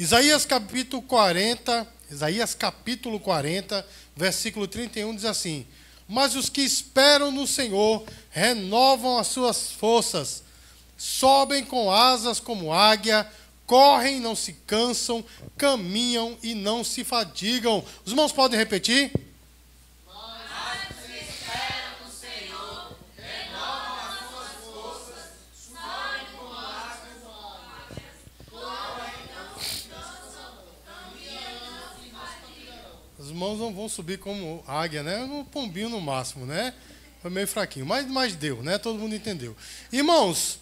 Isaías capítulo 40, versículo 31 diz assim: mas os que esperam no Senhor renovam as suas forças, sobem com asas como águia, correm e não se cansam, caminham e não se fadigam. Os irmãos podem repetir? Mas os que esperam no Senhor renovam as suas forças, sobem com asas como águias, correm e não se cansam, caminham e não se fadigam. Os irmãos não vão subir como águia, né? Um pombinho no máximo, né? Foi meio fraquinho, mas deu, né? Todo mundo entendeu. Irmãos,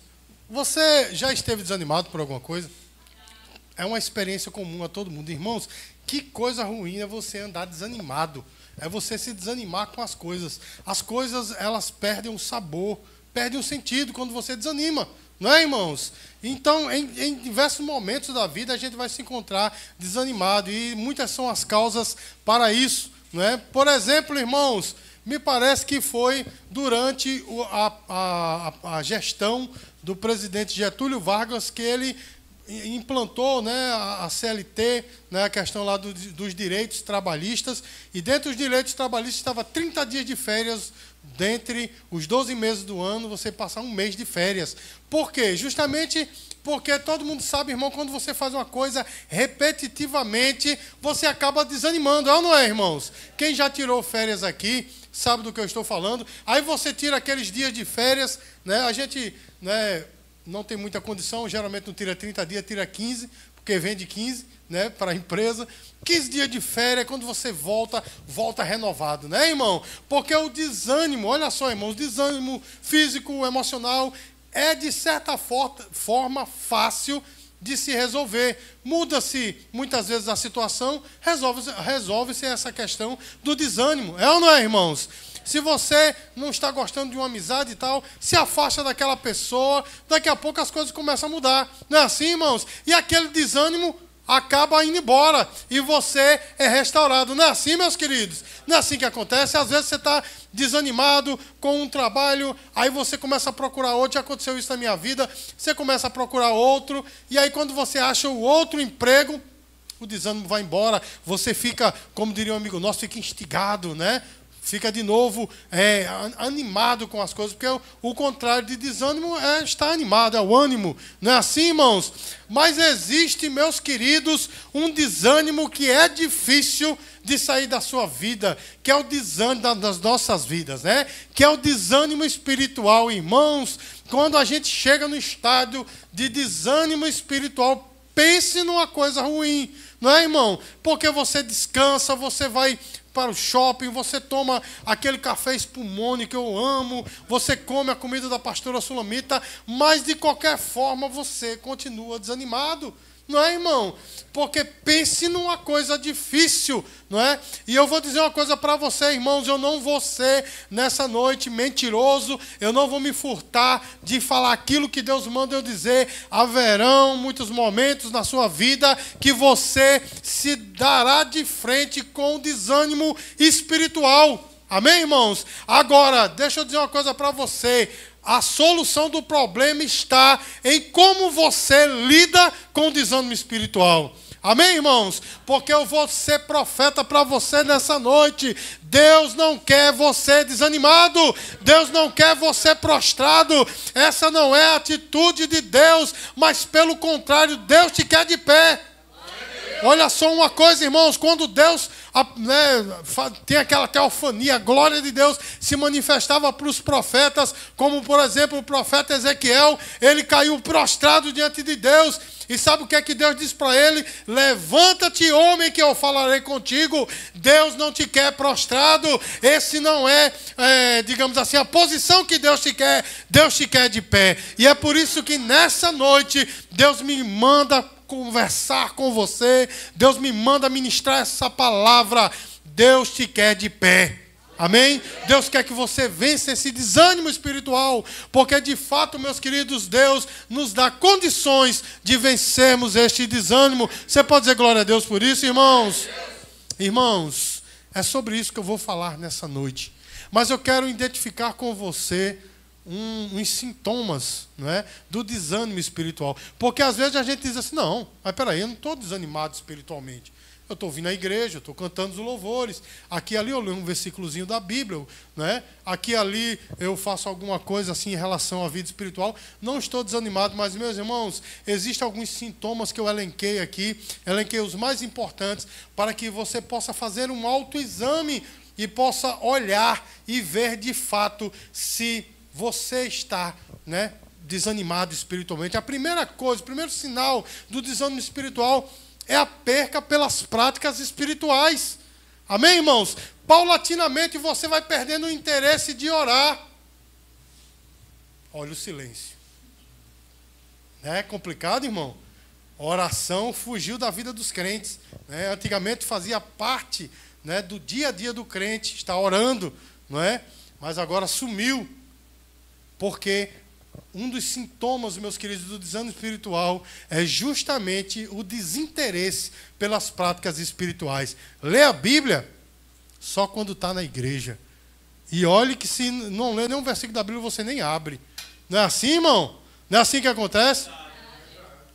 você já esteve desanimado por alguma coisa? É uma experiência comum a todo mundo. Irmãos, que coisa ruim é você andar desanimado. É você se desanimar com as coisas. As coisas, elas perdem o sabor, perdem o sentido quando você desanima. Não é, irmãos? Então, em diversos momentos da vida, a gente vai se encontrar desanimado. E muitas são as causas para isso. Não é? Por exemplo, irmãos, me parece que foi durante a gestão do presidente Getúlio Vargas que ele implantou, né, a CLT, né, a questão lá dos direitos trabalhistas, e dentro dos direitos trabalhistas estava 30 dias de férias, dentre os 12 meses do ano, você passar um mês de férias. Por quê? Justamente porque todo mundo sabe, irmão, quando você faz uma coisa repetitivamente, você acaba desanimando, é ou não é, irmãos? Quem já tirou férias aqui sabe do que eu estou falando. Aí você tira aqueles dias de férias, né, a gente, né, não tem muita condição, geralmente não tira 30 dias, tira 15, porque vende 15, né, para a empresa. 15 dias de férias, quando você volta renovado, né, irmão? Porque o desânimo, olha só, irmão, o desânimo físico, emocional, é de certa forma fácil de se resolver. Muda-se muitas vezes a situação, resolve-se essa questão do desânimo. É ou não é, irmãos? Se você não está gostando de uma amizade e tal, se afasta daquela pessoa, daqui a pouco as coisas começam a mudar. Não é assim, irmãos? E aquele desânimo acaba indo embora e você é restaurado. Não é assim, meus queridos? Não é assim que acontece? Às vezes você está desanimado com um trabalho, aí você começa a procurar outro. Já aconteceu isso na minha vida. Você começa a procurar outro, e aí quando você acha o outro emprego, o desânimo vai embora. Você fica, como diria um amigo nosso, fica instigado, né? Fica de novo animado com as coisas, porque o contrário de desânimo é estar animado, é o ânimo. Não é assim, irmãos? Mas existe, meus queridos, um desânimo que é difícil de sair da sua vida, que é o desânimo das nossas vidas, né? Que é o desânimo espiritual, irmãos. Quando a gente chega no estádio de desânimo espiritual, pense numa coisa ruim, não é, irmão? Porque você descansa, você vai para o shopping, você toma aquele café espumone que eu amo, você come a comida da pastora Sulamita, mas de qualquer forma você continua desanimado, não é, irmão? Porque pense numa coisa difícil, não é? E eu vou dizer uma coisa para você, irmãos, eu não vou ser nessa noite mentiroso, eu não vou me furtar de falar aquilo que Deus manda eu dizer. Haverão muitos momentos na sua vida que você se dará de frente com o desânimo espiritual. Amém, irmãos? Agora, deixa eu dizer uma coisa para você. A solução do problema está em como você lida com o desânimo espiritual. Amém, irmãos? Porque eu vou ser profeta para você nessa noite. Deus não quer você desanimado. Deus não quer você prostrado. Essa não é a atitude de Deus, mas pelo contrário, Deus te quer de pé. Olha só uma coisa, irmãos, quando Deus, né, tem aquela teofania, a glória de Deus se manifestava para os profetas, como por exemplo o profeta Ezequiel, ele caiu prostrado diante de Deus. E sabe o que é que Deus diz para ele? Levanta-te, homem, que eu falarei contigo. Deus não te quer prostrado. Esse não é, digamos assim, a posição que Deus te quer. Deus te quer de pé. E é por isso que nessa noite Deus me manda conversar com você. Deus me manda ministrar essa palavra. Deus te quer de pé. Amém? Deus quer que você vença esse desânimo espiritual, porque de fato, meus queridos, Deus nos dá condições de vencermos este desânimo. Você pode dizer glória a Deus por isso, irmãos? Irmãos, é sobre isso que eu vou falar nessa noite. Mas eu quero identificar com você uns sintomas, não é, do desânimo espiritual. Porque às vezes a gente diz assim, não, mas peraí, eu não estou desanimado espiritualmente. Eu estou vindo à igreja, eu estou cantando os louvores. Aqui e ali eu leio um versículozinho da Bíblia, né? Aqui e ali eu faço alguma coisa assim em relação à vida espiritual. Não estou desanimado, mas, meus irmãos, existem alguns sintomas que eu elenquei aqui. Elenquei os mais importantes para que você possa fazer um autoexame e possa olhar e ver de fato se você está, né, desanimado espiritualmente. A primeira coisa, o primeiro sinal do desânimo espiritual é a perca pelas práticas espirituais. Amém, irmãos? Paulatinamente você vai perdendo o interesse de orar. Olha o silêncio. É complicado, irmão? A oração fugiu da vida dos crentes, né? Antigamente fazia parte, né, do dia a dia do crente, estar orando, não é? Mas agora sumiu. Porque um dos sintomas, meus queridos, do desânimo espiritual é justamente o desinteresse pelas práticas espirituais. Lê a Bíblia só quando está na igreja. E olhe que se não lê nenhum versículo da Bíblia, você nem abre. Não é assim, irmão? Não é assim que acontece?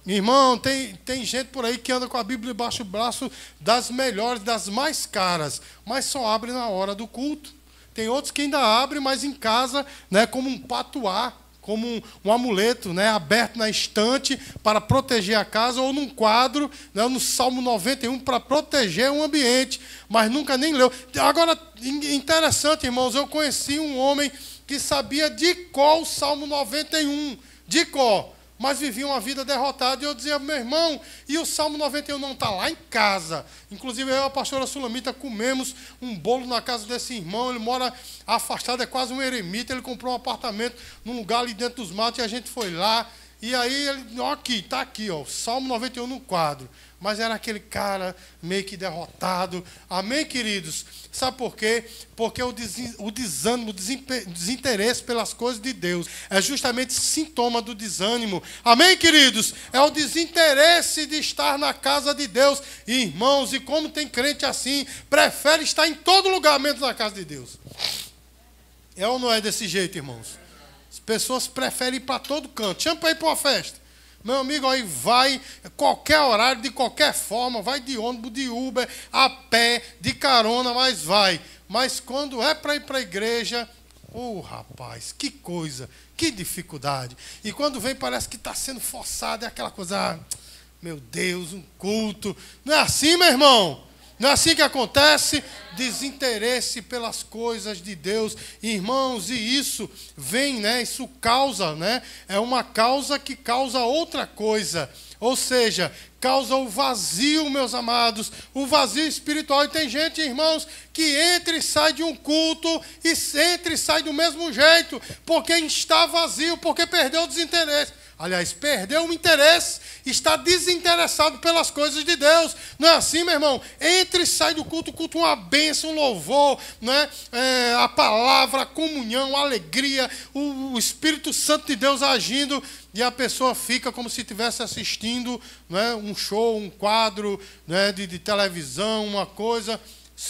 Irmão, tem gente por aí que anda com a Bíblia debaixo do braço, das melhores, das mais caras, mas só abre na hora do culto. Tem outros que ainda abrem, mas em casa, né, como um patuá, como um amuleto, né, aberto na estante para proteger a casa, ou num quadro, né, no Salmo 91, para proteger o ambiente, mas nunca nem leu. Agora, interessante, irmãos, eu conheci um homem que sabia de cor o Salmo 91, de cor, mas vivia uma vida derrotada. E eu dizia, meu irmão, e o Salmo 91 não está lá em casa? Inclusive, eu e a pastora Sulamita comemos um bolo na casa desse irmão. Ele mora afastado, é quase um eremita. Ele comprou um apartamento num lugar ali dentro dos matos e a gente foi lá. E aí, ele, ó, aqui, está aqui, ó, Salmo 91 no quadro. Mas era aquele cara meio que derrotado. Amém, queridos? Sabe por quê? Porque o desânimo, o desinteresse pelas coisas de Deus é justamente sintoma do desânimo. Amém, queridos? É o desinteresse de estar na casa de Deus. E, irmãos, e como tem crente assim, prefere estar em todo lugar menos na casa de Deus. É ou não é desse jeito, irmãos? As pessoas preferem ir para todo canto. Chama para ir para uma festa. Meu amigo, aí vai, qualquer horário, de qualquer forma, vai de ônibus, de Uber, a pé, de carona, mas vai. Mas quando é para ir para a igreja, rapaz, que coisa, que dificuldade. E quando vem parece que está sendo forçado, é aquela coisa, meu Deus, um culto. Não é assim, meu irmão? Não é assim que acontece? Desinteresse pelas coisas de Deus. Irmãos, e isso vem, né? Isso causa, né? É uma causa que causa outra coisa. Ou seja, causa o vazio, meus amados, o vazio espiritual. E tem gente, irmãos, que entra e sai de um culto, e entra e sai do mesmo jeito, porque está vazio, porque perdeu o desinteresse. Aliás, perdeu o interesse, está desinteressado pelas coisas de Deus. Não é assim, meu irmão? Entra e sai do culto, o culto uma bênção, um louvor, né? A palavra, a comunhão, a alegria, o Espírito Santo de Deus agindo, e a pessoa fica como se estivesse assistindo, né, um show, um quadro, né, de televisão, uma coisa,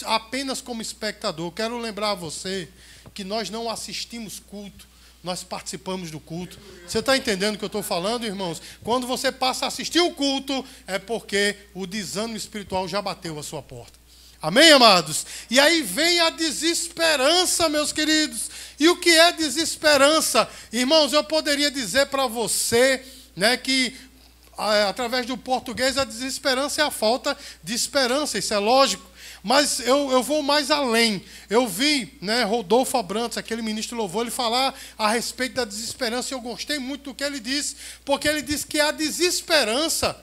apenas como espectador. Quero lembrar a você que nós não assistimos culto, nós participamos do culto. Você está entendendo o que eu estou falando, irmãos? Quando você passa a assistir o culto, é porque o desânimo espiritual já bateu a sua porta. Amém, amados? E aí vem a desesperança, meus queridos. E o que é desesperança? Irmãos, eu poderia dizer para você, né, que através do português a desesperança é a falta de esperança, isso é lógico. Mas eu vou mais além. Eu vi, né, Rodolfo Abrantes, aquele ministro louvor, ele falar a respeito da desesperança, e eu gostei muito do que ele disse, porque ele disse que a desesperança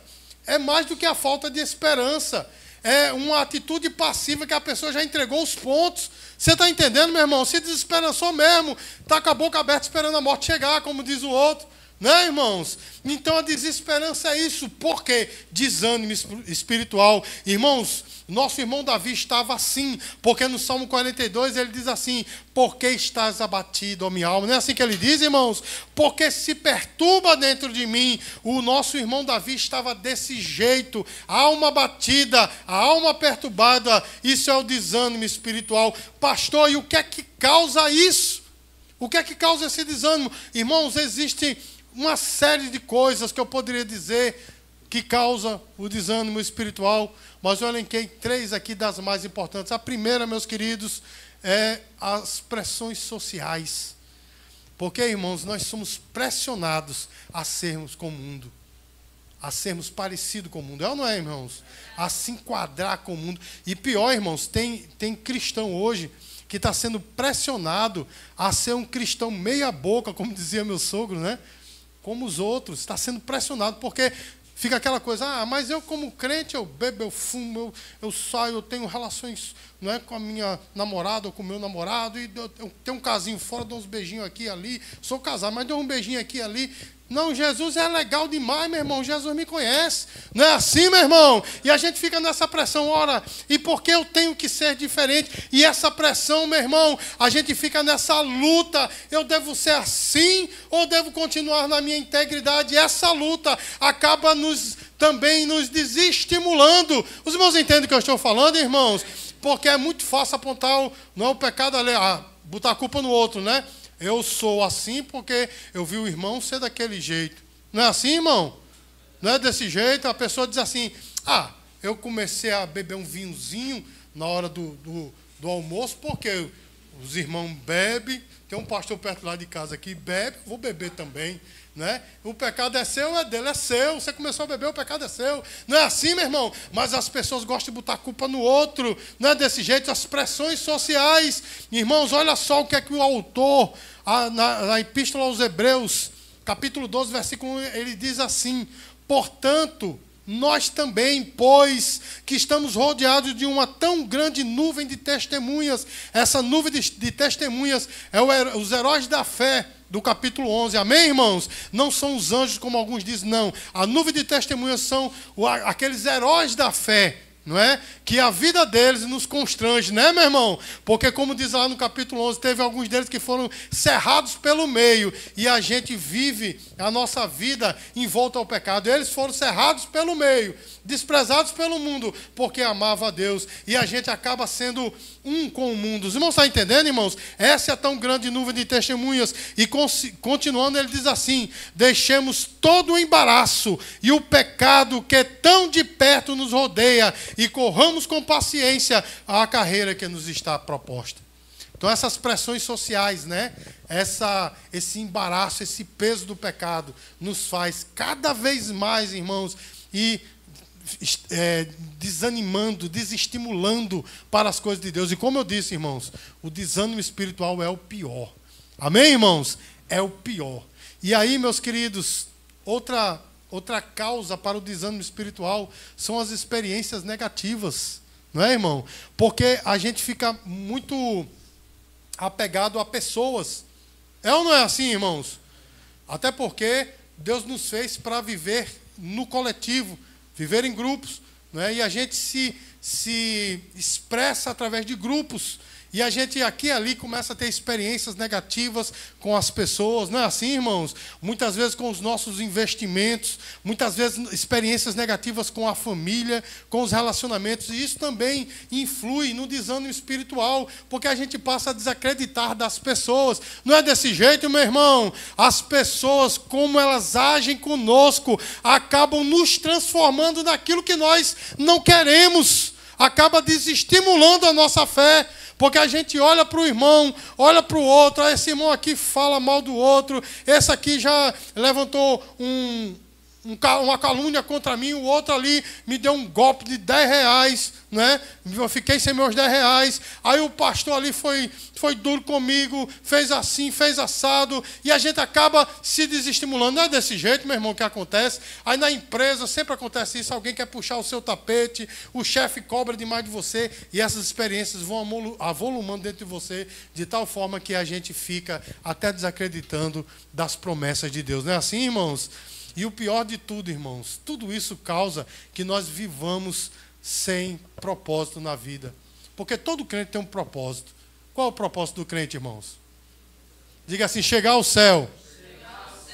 é mais do que a falta de esperança. É uma atitude passiva que a pessoa já entregou os pontos. Você está entendendo, meu irmão? Se desesperançou mesmo, está com a boca aberta esperando a morte chegar, como diz o outro. Né, irmãos? Então a desesperança é isso. Por quê? Desânimo espiritual. Irmãos, nosso irmão Davi estava assim, porque no Salmo 42 ele diz assim: por que estás abatido, ó minha alma? Não é assim que ele diz, irmãos? Porque se perturba dentro de mim. O nosso irmão Davi estava desse jeito, a alma abatida, a alma perturbada. Isso é o desânimo espiritual. Pastor, e o que é que causa isso? O que é que causa esse desânimo? Irmãos, existe uma série de coisas que eu poderia dizer que causa o desânimo espiritual, mas eu elenquei 3 aqui das mais importantes. A primeira, meus queridos, é as pressões sociais. Porque, irmãos, nós somos pressionados a sermos com o mundo, a sermos parecidos com o mundo. É ou não é, irmãos? A se enquadrar com o mundo. E pior, irmãos, tem cristão hoje que está sendo pressionado a ser um cristão meia boca, como dizia meu sogro, né? Como os outros. Está sendo pressionado porque fica aquela coisa, mas eu como crente, eu bebo, eu fumo, eu saio, eu tenho relações, não é, com a minha namorada ou com o meu namorado, e eu tenho um casinho fora, dou uns beijinhos aqui e ali, sou casado, mas dou um beijinho aqui e ali. Não, Jesus é legal demais, meu irmão, Jesus me conhece. Não é assim, meu irmão? E a gente fica nessa pressão, ora, e por que eu tenho que ser diferente? E essa pressão, meu irmão, a gente fica nessa luta, eu devo ser assim ou devo continuar na minha integridade? E essa luta acaba também nos desestimulando. Os irmãos entendem o que eu estou falando, irmãos? Porque é muito fácil apontar o pecado ali, botar a culpa no outro, né? Eu sou assim porque eu vi o irmão ser daquele jeito. Não é assim, irmão? Não é desse jeito? A pessoa diz assim, eu comecei a beber um vinhozinho na hora do almoço, porque os irmãos bebem, tem um pastor perto lá de casa que bebe, vou beber também. Né? O pecado é seu, é dele, é seu. Você começou a beber, o pecado é seu. Não é assim, meu irmão? Mas as pessoas gostam de botar a culpa no outro. Não é desse jeito. As pressões sociais. Irmãos, olha só o que é que o autor, na Epístola aos Hebreus, capítulo 12, versículo 1, ele diz assim: portanto, nós também, pois que estamos rodeados de uma tão grande nuvem de testemunhas. Essa nuvem de testemunhas é os heróis da fé, do capítulo 11. Amém, irmãos? Não são os anjos, como alguns dizem, não. A nuvem de testemunhas são aqueles heróis da fé, não é? Que a vida deles nos constrange, né, meu irmão? Porque, como diz lá no capítulo 11, teve alguns deles que foram cerrados pelo meio, e a gente vive a nossa vida em volta ao pecado. Eles foram cerrados pelo meio, desprezados pelo mundo, porque amavam a Deus, e a gente acaba sendo um com o mundo. Os irmãos estão entendendo, irmãos? Essa é a tão grande nuvem de testemunhas. E continuando, ele diz assim: deixemos todo o embaraço e o pecado que tão de perto nos rodeia, e corramos com paciência a carreira que nos está proposta. Então, essas pressões sociais, né? Esse embaraço, esse peso do pecado nos faz cada vez mais, irmãos, e desanimando, desestimulando para as coisas de Deus. E como eu disse, irmãos, o desânimo espiritual é o pior. Amém, irmãos? É o pior. E aí, meus queridos, outra causa para o desânimo espiritual são as experiências negativas. Não é, irmão? Porque a gente fica muito apegado a pessoas. É ou não é assim, irmãos? Até porque Deus nos fez para viver no coletivo, viver em grupos, né? E a gente se expressa através de grupos. E a gente aqui e ali começa a ter experiências negativas com as pessoas. Não é assim, irmãos? Muitas vezes com os nossos investimentos, muitas vezes experiências negativas com a família, com os relacionamentos. E isso também influi no desânimo espiritual, porque a gente passa a desacreditar das pessoas. Não é desse jeito, meu irmão? As pessoas, como elas agem conosco, acabam nos transformando naquilo que nós não queremos. Acaba desestimulando a nossa fé. Porque a gente olha para o irmão, olha para o outro, esse irmão aqui fala mal do outro, esse aqui já levantou uma calúnia contra mim, o outro ali me deu um golpe de R$10, né? Eu fiquei sem meus R$10, aí o pastor ali foi duro comigo, fez assim, fez assado, e a gente acaba se desestimulando. Não é desse jeito, meu irmão, que acontece. Aí na empresa sempre acontece isso, alguém quer puxar o seu tapete, o chefe cobra demais de você, e essas experiências vão avolumando dentro de você, de tal forma que a gente fica até desacreditando das promessas de Deus. Não é assim, irmãos? E o pior de tudo, irmãos, tudo isso causa que nós vivamos sem propósito na vida. Porque todo crente tem um propósito. Qual é o propósito do crente, irmãos? Diga assim: chegar ao céu.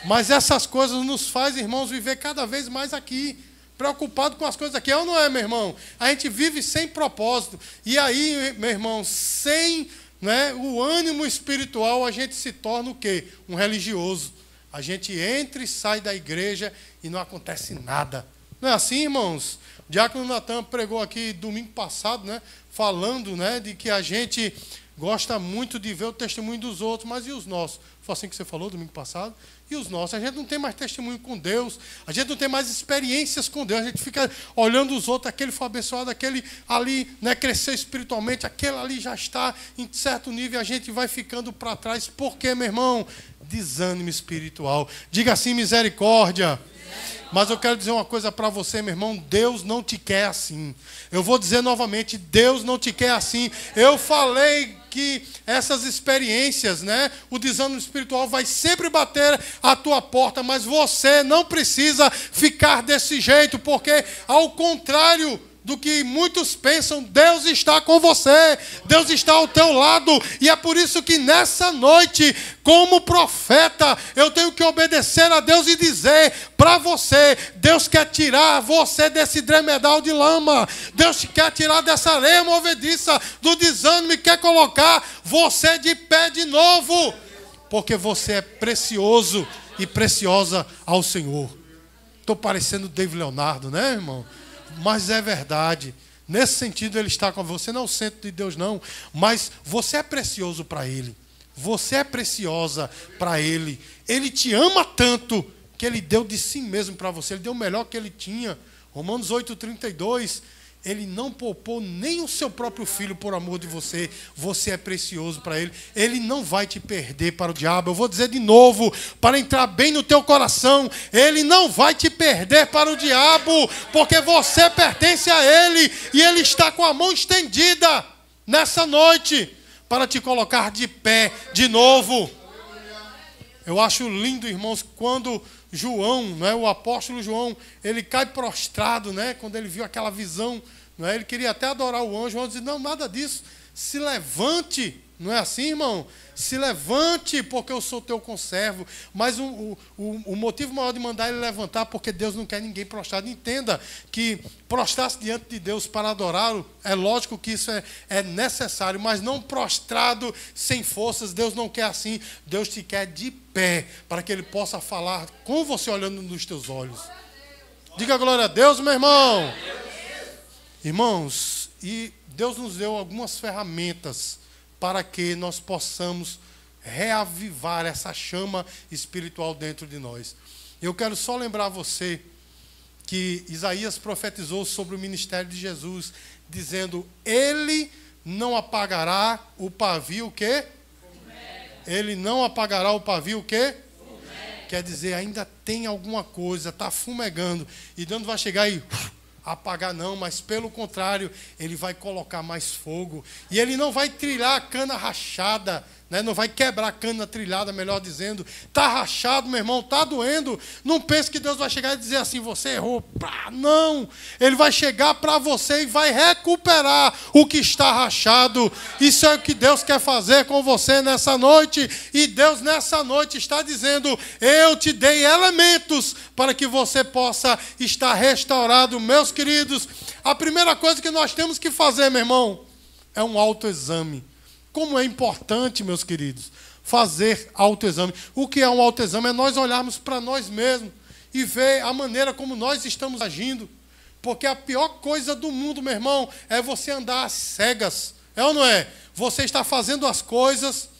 Mas essas coisas nos fazem, irmãos, viver cada vez mais aqui, preocupado com as coisas aqui. É ou não é, meu irmão? A gente vive sem propósito. E aí, meu irmão, sem né, o ânimo espiritual, a gente se torna o quê? Um religioso. A gente entra e sai da igreja e não acontece nada. Não é assim, irmãos? O diácono Natan pregou aqui domingo passado, né, falando, né, de que a gente gosta muito de ver o testemunho dos outros, mas e os nossos? Foi assim que você falou domingo passado? E os nossos? A gente não tem mais testemunho com Deus, a gente não tem mais experiências com Deus, a gente fica olhando os outros, aquele foi abençoado, aquele ali, né, cresceu espiritualmente, aquele ali já está em certo nível, a gente vai ficando para trás. Por quê, meu irmão? Desânimo espiritual. Diga assim, misericórdia. Mas eu quero dizer uma coisa para você, meu irmão, Deus não te quer assim. Eu vou dizer novamente, Deus não te quer assim. Eu falei que essas experiências, né, o desânimo espiritual vai sempre bater à tua porta, mas você não precisa ficar desse jeito, porque ao contrário do que muitos pensam, Deus está com você, Deus está ao teu lado, e é por isso que nessa noite, como profeta, eu tenho que obedecer a Deus e dizer para você, Deus quer tirar você desse dremedal de lama, Deus quer tirar dessa areia movediça, do desânimo, e quer colocar você de pé de novo, porque você é precioso e preciosa ao Senhor. Estou parecendo David Leonardo, né, irmão? Mas é verdade. Nesse sentido, Ele está com você. Não é o centro de Deus, não. Mas você é precioso para Ele. Você é preciosa para Ele. Ele te ama tanto que Ele deu de si mesmo para você. Ele deu o melhor que Ele tinha. Romanos 8,32. Ele não poupou nem o seu próprio filho por amor de você. Você é precioso para Ele. Ele não vai te perder para o diabo. Eu vou dizer de novo, para entrar bem no teu coração. Ele não vai te perder para o diabo, porque você pertence a Ele. E Ele está com a mão estendida nessa noite para te colocar de pé de novo. Eu acho lindo, irmãos, quando João, né, o apóstolo João, ele cai prostrado, né, quando ele viu aquela visão, né, ele queria até adorar o anjo. O anjo disse, não, nada disso, se levante. Não é assim, irmão? Se levante, porque eu sou teu conservo. Mas o motivo maior de mandar ele levantar, porque Deus não quer ninguém prostrado. Entenda que prostrar-se diante de Deus para adorá-lo, é lógico que isso é necessário, mas não prostrado sem forças. Deus não quer assim. Deus te quer de pé, para que Ele possa falar com você olhando nos teus olhos. Diga glória a Deus, meu irmão. Irmãos, e Deus nos deu algumas ferramentas para que nós possamos reavivar essa chama espiritual dentro de nós. Eu quero só lembrar você que Isaías profetizou sobre o ministério de Jesus, dizendo, Ele não apagará o pavio, o quê? Ele não apagará o pavio, o quê? Quer dizer, ainda tem alguma coisa, está fumegando, e Deus não vai chegar e apagar não, mas pelo contrário, Ele vai colocar mais fogo, e Ele não vai trilhar a cana rachada, né? Não vai quebrar a cana trilhada, melhor dizendo. Está rachado, meu irmão, está doendo. Não pense que Deus vai chegar e dizer assim, você errou. Não, Ele vai chegar para você e vai recuperar o que está rachado. Isso é o que Deus quer fazer com você nessa noite, e Deus nessa noite está dizendo, eu te dei elementos para que você possa estar restaurado. Meus queridos, a primeira coisa que nós temos que fazer, meu irmão, é um autoexame. Como é importante, meus queridos, fazer autoexame. O que é um autoexame? É nós olharmos para nós mesmos e ver a maneira como nós estamos agindo. Porque a pior coisa do mundo, meu irmão, é você andar às cegas. É ou não é? Você está fazendo as coisas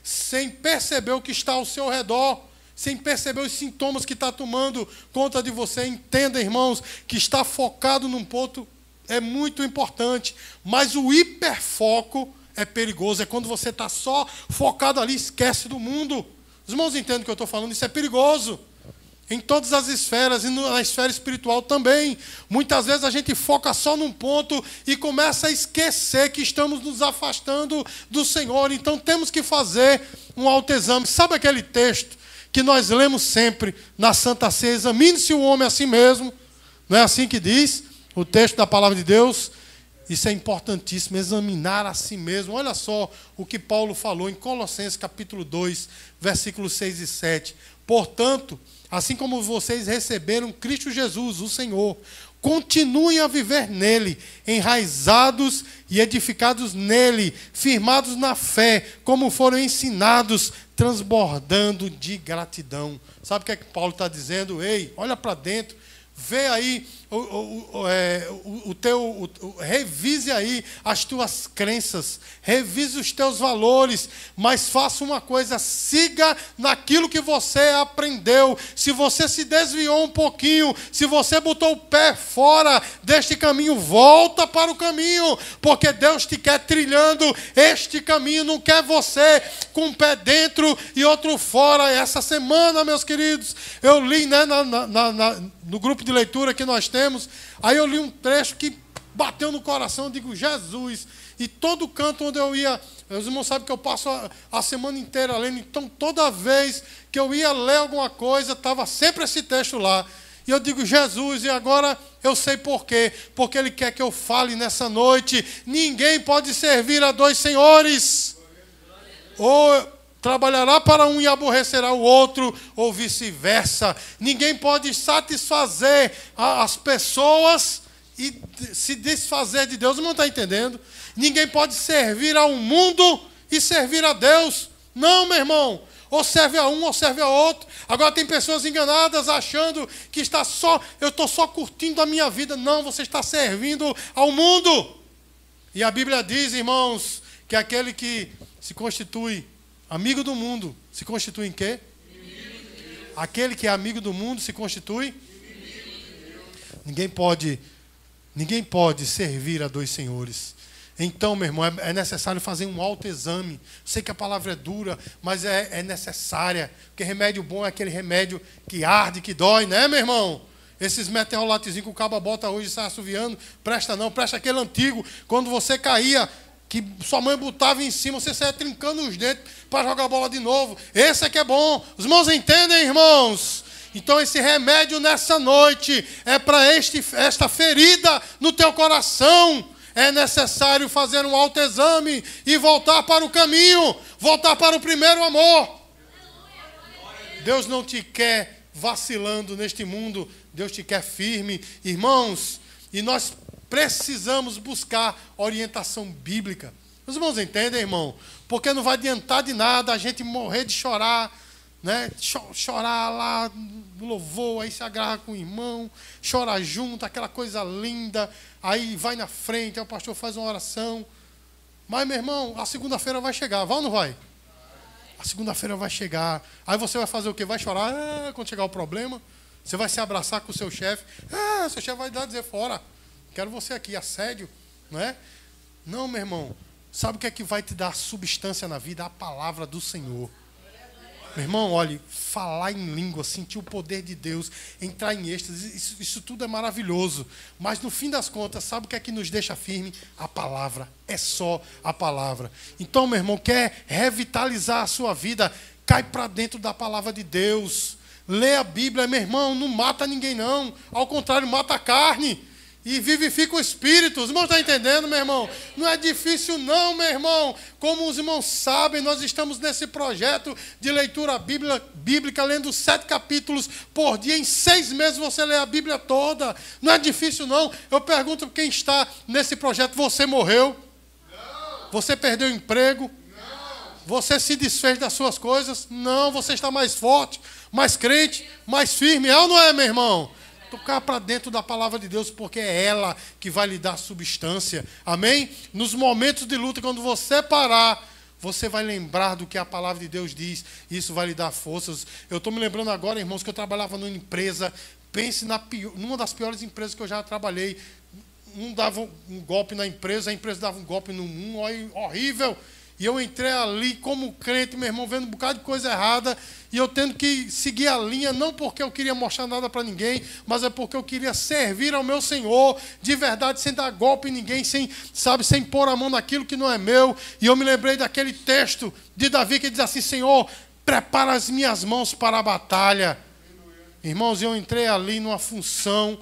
sem perceber o que está ao seu redor, sem perceber os sintomas que está tomando conta de você. Entenda, irmãos, que estar focado num ponto é muito importante, mas o hiperfoco é perigoso. É quando você está só focado ali, esquece do mundo. Os irmãos entendem o que eu estou falando? Isso é perigoso. Em todas as esferas, e na esfera espiritual também. Muitas vezes a gente foca só num ponto e começa a esquecer que estamos nos afastando do Senhor. Então temos que fazer um autoexame. Sabe aquele texto que nós lemos sempre na Santa Ceia? Examine-se o homem a si mesmo. Não é assim que diz o texto da palavra de Deus? Isso é importantíssimo, examinar a si mesmo. Olha só o que Paulo falou em Colossenses capítulo 2, versículos 6 e 7. Portanto, assim como vocês receberam Cristo Jesus, o Senhor, continuem a viver nele, enraizados e edificados nele, firmados na fé, como foram ensinados, transbordando de gratidão. Sabe o que é que Paulo está dizendo? Ei, olha para dentro, vê aí, revise aí as tuas crenças, revise os teus valores, mas faça uma coisa, siga naquilo que você aprendeu. Se você se desviou um pouquinho, se você botou o pé fora deste caminho, volta para o caminho, porque Deus te quer trilhando este caminho, não quer você com um pé dentro e outro fora. Essa semana, meus queridos, eu li, né, no grupo de leitura que nós temos, aí eu li um trecho que bateu no coração, eu digo, Jesus, e todo canto onde eu ia, os irmãos sabem que eu passo a semana inteira lendo, então toda vez que eu ia ler alguma coisa, estava sempre esse texto lá, e eu digo, Jesus, e agora eu sei por quê, porque Ele quer que eu fale nessa noite, ninguém pode servir a dois senhores, ou trabalhará para um e aborrecerá o outro, ou vice-versa. Ninguém pode satisfazer as pessoas e se desfazer de Deus. Não está entendendo? Ninguém pode servir ao mundo e servir a Deus. Não, meu irmão. Ou serve a um ou serve a outro. Agora tem pessoas enganadas achando que eu estou só curtindo a minha vida. Não, você está servindo ao mundo. E a Bíblia diz, irmãos, que aquele que se constitui amigo do mundo, se constitui em quê? Aquele que é amigo do mundo se constitui? Ninguém pode servir a dois senhores. Então, meu irmão, é necessário fazer um autoexame. Sei que a palavra é dura, mas é necessária. Porque remédio bom é aquele remédio que arde, que dói, né, meu irmão? Esses meteorolatezinhos que o cabo bota hoje e sai assoviando, presta não, presta aquele antigo. Quando você caía, que sua mãe botava em cima, você saia trincando os dentes para jogar bola de novo. Esse é que é bom. Os irmãos entendem, irmãos? Então esse remédio nessa noite é para esta ferida no teu coração. É necessário fazer um autoexame e voltar para o caminho, voltar para o primeiro amor. Deus não te quer vacilando neste mundo, Deus te quer firme. Irmãos, e nós precisamos buscar orientação bíblica. Os irmãos entendem, irmão? Porque não vai adiantar de nada a gente morrer de chorar, né? Chorar lá no louvor, aí se agarra com o irmão, chora junto, aquela coisa linda, aí vai na frente, aí o pastor faz uma oração. Mas, meu irmão, a segunda-feira vai chegar, vai ou não vai? A segunda-feira vai chegar. Aí você vai fazer o quê? Vai chorar quando chegar o problema. Você vai se abraçar com o seu chefe. Seu chefe vai dar dizer fora. Quero você aqui, assédio, não é? Não, meu irmão. Sabe o que é que vai te dar substância na vida? A palavra do Senhor. Meu irmão, olhe, falar em língua, sentir o poder de Deus, entrar em êxtase, isso tudo é maravilhoso. Mas no fim das contas, sabe o que é que nos deixa firme? A palavra. É só a palavra. Então, meu irmão, quer revitalizar a sua vida? Cai para dentro da palavra de Deus. Lê a Bíblia, meu irmão, não mata ninguém não. Ao contrário, mata a carne. E vivifica o espírito. Os irmãos estão entendendo, meu irmão? Não é difícil não, meu irmão. Como os irmãos sabem, nós estamos nesse projeto de leitura bíblica, lendo 7 capítulos por dia. Em 6 meses você lê a Bíblia toda. Não é difícil não. Eu pergunto quem está nesse projeto. Você morreu? Não. Você perdeu o emprego? Não. Você se desfez das suas coisas? Não. Você está mais forte, mais crente, mais firme. É ou não é, meu irmão? Tocar para dentro da palavra de Deus, porque é ela que vai lhe dar substância. Amém? Nos momentos de luta, quando você parar, você vai lembrar do que a palavra de Deus diz. Isso vai lhe dar forças. Eu estou me lembrando agora, irmãos, que eu trabalhava numa empresa. Pense numa das piores empresas que eu já trabalhei. Um dava um golpe na empresa, a empresa dava um golpe no horrível. E eu entrei ali como crente, meu irmão, vendo um bocado de coisa errada, e eu tendo que seguir a linha, não porque eu queria mostrar nada para ninguém, mas é porque eu queria servir ao meu Senhor, de verdade, sem dar golpe em ninguém, sem pôr a mão naquilo que não é meu. E eu me lembrei daquele texto de Davi que diz assim: Senhor, prepara as minhas mãos para a batalha. Irmãos, eu entrei ali numa função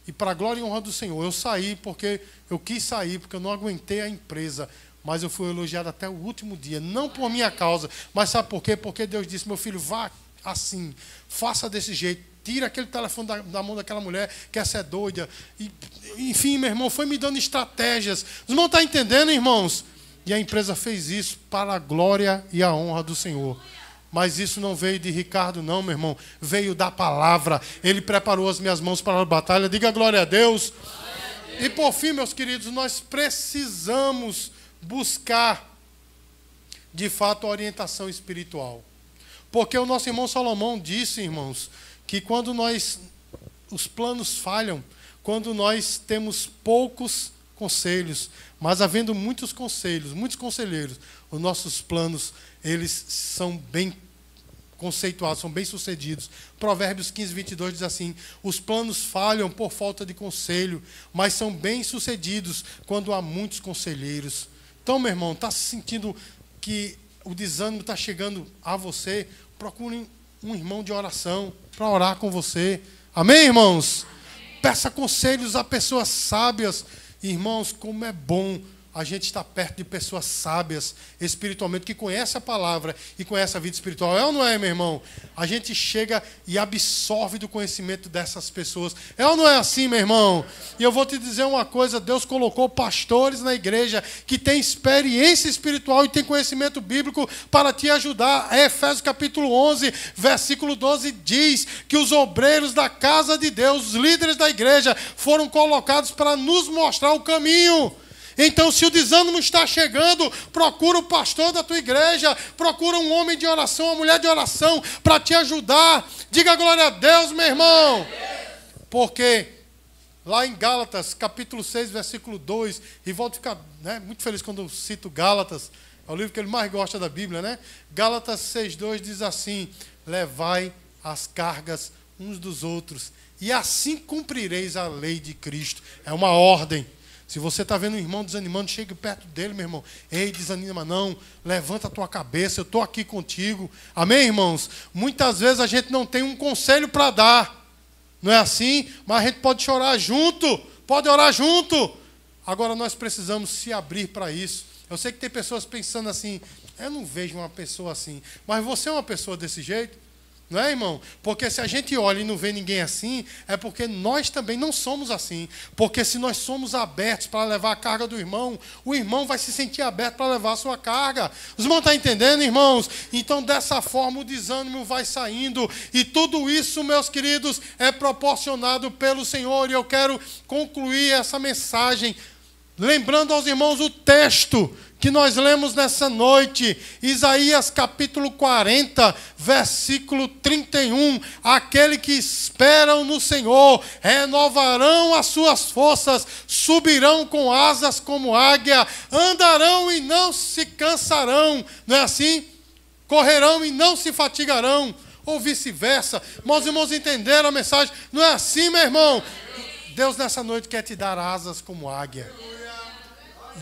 E para a glória e honra do Senhor, eu saí porque eu quis sair, porque eu não aguentei a empresa. Mas eu fui elogiado até o último dia. Não por minha causa, mas sabe por quê? Porque Deus disse, meu filho, vá assim, faça desse jeito. Tira aquele telefone da mão daquela mulher que essa é doida. E, enfim, meu irmão, foi me dando estratégias. Os irmãos estão entendendo, irmãos? E a empresa fez isso para a glória e a honra do Senhor. Mas isso não veio de Ricardo, não, meu irmão. Veio da palavra. Ele preparou as minhas mãos para a batalha. Diga glória a Deus. Glória a Deus. E por fim, meus queridos, nós precisamos buscar, de fato, a orientação espiritual. Porque o nosso irmão Salomão disse, irmãos, que quando os planos falham, quando nós temos poucos conselhos, mas havendo muitos conselhos, muitos conselheiros, os nossos planos, eles são bem conceituados, são bem sucedidos. Provérbios 15, 22 diz assim, os planos falham por falta de conselho, mas são bem sucedidos quando há muitos conselheiros. Então, meu irmão, está se sentindo que o desânimo está chegando a você? Procure um irmão de oração para orar com você. Amém, irmãos? Amém. Peça conselhos a pessoas sábias. Irmãos, como é bom a gente estar perto de pessoas sábias espiritualmente, que conhecem a palavra e conhecem a vida espiritual. É ou não é, meu irmão? A gente chega e absorve do conhecimento dessas pessoas. É ou não é assim, meu irmão? E eu vou te dizer uma coisa, Deus colocou pastores na igreja que têm experiência espiritual e têm conhecimento bíblico para te ajudar. Efésios capítulo 11, versículo 12 diz que os obreiros da casa de Deus, os líderes da igreja, foram colocados para nos mostrar o caminho. Então, se o desânimo está chegando, procura o pastor da tua igreja, procura um homem de oração, uma mulher de oração, para te ajudar. Diga glória a Deus, meu irmão. Porque lá em Gálatas, capítulo 6, versículo 2, e volto a ficar muito feliz quando eu cito Gálatas, é o livro que ele mais gosta da Bíblia, né? Gálatas 6,2 diz assim, levai as cargas uns dos outros, e assim cumprireis a lei de Cristo. É uma ordem. Se você está vendo um irmão desanimando, chegue perto dele, meu irmão. Ei, desanima não, levanta a tua cabeça, eu estou aqui contigo. Amém, irmãos? Muitas vezes a gente não tem um conselho para dar. Não é assim? Mas a gente pode chorar junto, pode orar junto. Agora nós precisamos se abrir para isso. Eu sei que tem pessoas pensando assim, eu não vejo uma pessoa assim. Mas você é uma pessoa desse jeito? Não é, irmão? Porque se a gente olha e não vê ninguém assim, é porque nós também não somos assim. Porque se nós somos abertos para levar a carga do irmão, o irmão vai se sentir aberto para levar a sua carga. Os irmãos estão entendendo, irmãos? Então, dessa forma, o desânimo vai saindo. E tudo isso, meus queridos, é proporcionado pelo Senhor. E eu quero concluir essa mensagem lembrando aos irmãos o texto que nós lemos nessa noite, Isaías capítulo 40, versículo 31. Aquele que esperam no Senhor renovarão as suas forças, subirão com asas como águia, andarão e não se cansarão. Não é assim? Correrão e não se fatigarão, ou vice-versa. Meus irmãos entenderam a mensagem? Não é assim, meu irmão? Deus nessa noite quer te dar asas como águia.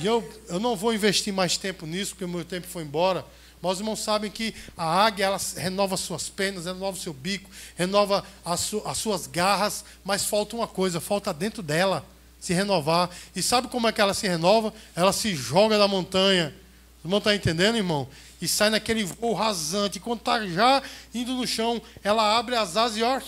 E eu não vou investir mais tempo nisso, porque o meu tempo foi embora. Mas os irmãos sabem que a águia, ela renova suas penas, renova o seu bico, renova as suas garras, mas falta uma coisa, falta dentro dela se renovar. E sabe como é que ela se renova? Ela se joga da montanha. Os irmãos estão entendendo, irmão? E sai naquele voo rasante. E quando está já indo no chão, ela abre as asas e ó,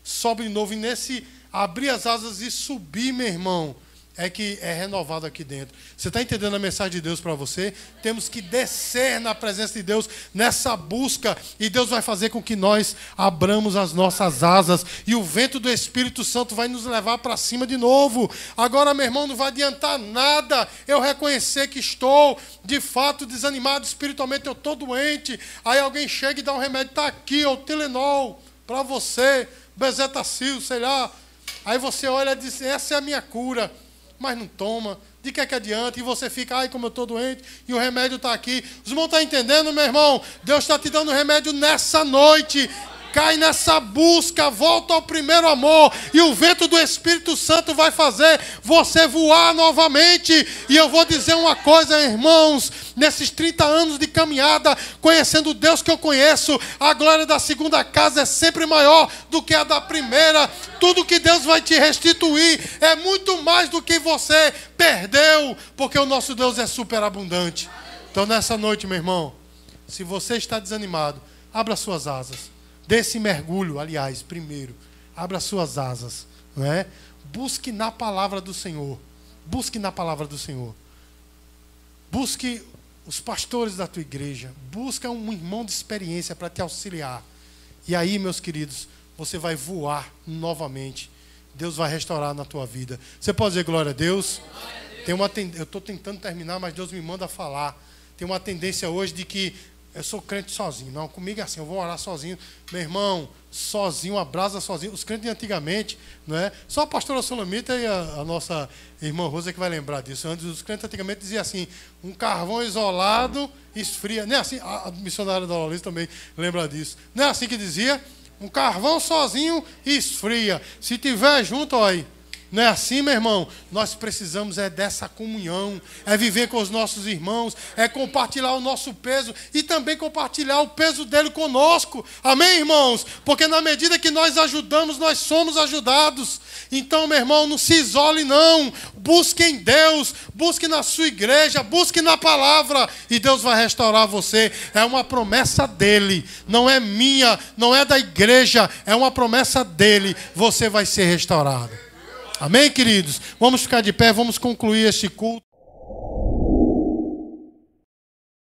sobe de novo. E nesse abrir as asas e subir, meu irmão, é que é renovado aqui dentro. Você está entendendo a mensagem de Deus para você? Temos que descer na presença de Deus nessa busca, e Deus vai fazer com que nós abramos as nossas asas, e o vento do Espírito Santo vai nos levar para cima de novo. Agora, meu irmão, não vai adiantar nada eu reconhecer que estou, de fato, desanimado espiritualmente, eu estou doente, aí alguém chega e dá um remédio, está aqui, o Telenol, para você, Bezetacil, sei lá. Aí você olha e diz, essa é a minha cura. Mas não toma, de que adianta? E você fica, ai, como eu estou doente, e o remédio está aqui. Os irmãos estão entendendo, meu irmão? Deus está te dando remédio nessa noite. Cai nessa busca, volta ao primeiro amor. E o vento do Espírito Santo vai fazer você voar novamente. E eu vou dizer uma coisa, irmãos. Nesses 30 anos de caminhada, conhecendo o Deus que eu conheço, a glória da segunda casa é sempre maior do que a da primeira. Tudo que Deus vai te restituir é muito mais do que você perdeu. Porque o nosso Deus é superabundante. Então nessa noite, meu irmão, se você está desanimado, abra suas asas. Dê esse mergulho, aliás, primeiro. Abra suas asas. Não é? Busque na palavra do Senhor. Busque na palavra do Senhor. Busque os pastores da tua igreja. Busca um irmão de experiência para te auxiliar. E aí, meus queridos, você vai voar novamente. Deus vai restaurar na tua vida. Você pode dizer glória a Deus? Eu estou tentando terminar, mas Deus me manda falar. Tem uma tendência hoje de que eu sou crente sozinho. Não, comigo é assim, eu vou orar sozinho. Meu irmão, sozinho, abraça sozinho. Os crentes de antigamente, não é? Só a pastora Solamita e a nossa irmã Rosa que vai lembrar disso. Antes, os crentes antigamente diziam assim, um carvão isolado esfria. Não é assim, a missionária da Lolita também lembra disso. Não é assim que dizia? Um carvão sozinho esfria. Se tiver junto, olha aí. Não é assim, meu irmão? Nós precisamos dessa comunhão, viver com os nossos irmãos, compartilhar o nosso peso e também compartilhar o peso dele conosco. Amém, irmãos? Porque na medida que nós ajudamos, nós somos ajudados. Então, meu irmão, não se isole não. Busque em Deus, busque na sua igreja, busque na palavra e Deus vai restaurar você. É uma promessa dele, não é minha, não é da igreja, é uma promessa dele. Você vai ser restaurado. Amém, queridos? Vamos ficar de pé, vamos concluir este culto.